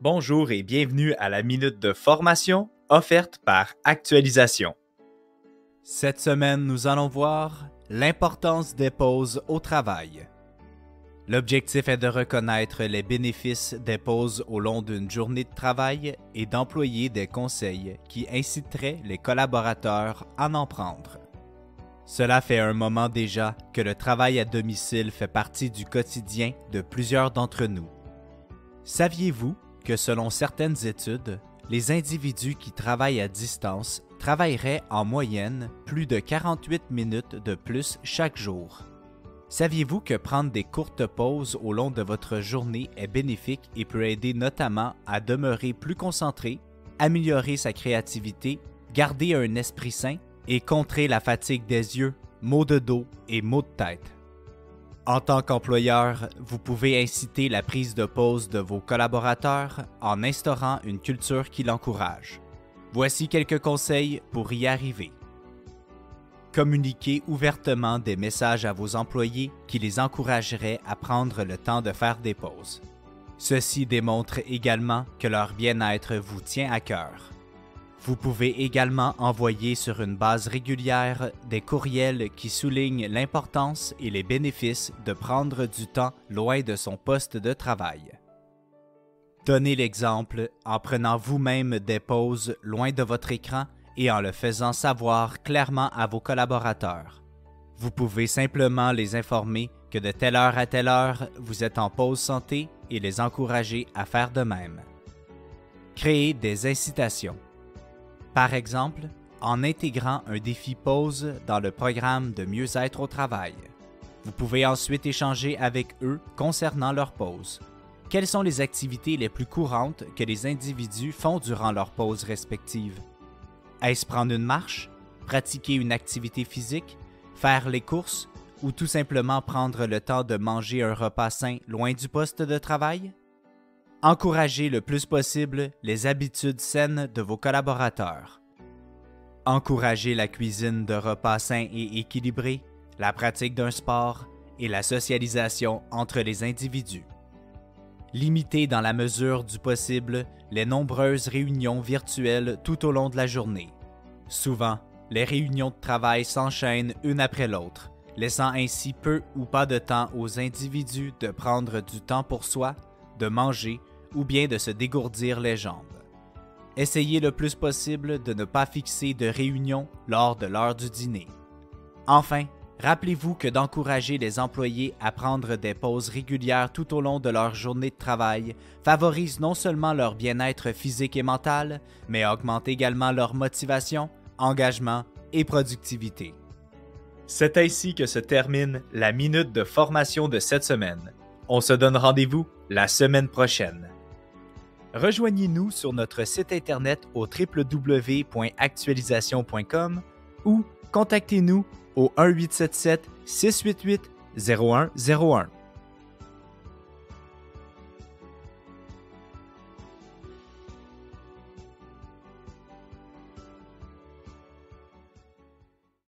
Bonjour et bienvenue à la minute de formation offerte par Actualisation. Cette semaine, nous allons voir l'importance des pauses au travail. L'objectif est de reconnaître les bénéfices des pauses au long d'une journée de travail et d'employer des conseils qui inciteraient les collaborateurs à en prendre. Cela fait un moment déjà que le travail à domicile fait partie du quotidien de plusieurs d'entre nous. Saviez-vous que selon certaines études, les individus qui travaillent à distance travailleraient en moyenne plus de 48 minutes de plus chaque jour? Saviez-vous que prendre des courtes pauses au long de votre journée est bénéfique et peut aider notamment à demeurer plus concentré, améliorer sa créativité, garder un esprit sain et contrer la fatigue des yeux, maux de dos et maux de tête? En tant qu'employeur, vous pouvez inciter la prise de pause de vos collaborateurs en instaurant une culture qui l'encourage. Voici quelques conseils pour y arriver. Communiquez ouvertement des messages à vos employés qui les encourageraient à prendre le temps de faire des pauses. Ceci démontre également que leur bien-être vous tient à cœur. Vous pouvez également envoyer sur une base régulière des courriels qui soulignent l'importance et les bénéfices de prendre du temps loin de son poste de travail. Donnez l'exemple en prenant vous-même des pauses loin de votre écran et en le faisant savoir clairement à vos collaborateurs. Vous pouvez simplement les informer que de telle heure à telle heure, vous êtes en pause santé et les encourager à faire de même. Créez des incitations. Par exemple, en intégrant un défi pause dans le programme de mieux-être au travail. Vous pouvez ensuite échanger avec eux concernant leur pause. Quelles sont les activités les plus courantes que les individus font durant leur pause respective? Est-ce prendre une marche, pratiquer une activité physique, faire les courses ou tout simplement prendre le temps de manger un repas sain loin du poste de travail? Encouragez le plus possible les habitudes saines de vos collaborateurs. Encouragez la cuisine de repas sains et équilibrés, la pratique d'un sport et la socialisation entre les individus. Limitez dans la mesure du possible les nombreuses réunions virtuelles tout au long de la journée. Souvent, les réunions de travail s'enchaînent une après l'autre, laissant ainsi peu ou pas de temps aux individus de prendre du temps pour soi, de manger ou bien de se dégourdir les jambes. Essayez le plus possible de ne pas fixer de réunion lors de l'heure du dîner. Enfin, rappelez-vous que d'encourager les employés à prendre des pauses régulières tout au long de leur journée de travail favorise non seulement leur bien-être physique et mental, mais augmente également leur motivation, engagement et productivité. C'est ainsi que se termine la minute de formation de cette semaine. On se donne rendez-vous la semaine prochaine. Rejoignez-nous sur notre site internet au www.actualisation.com ou contactez-nous au 1-877-688-0101.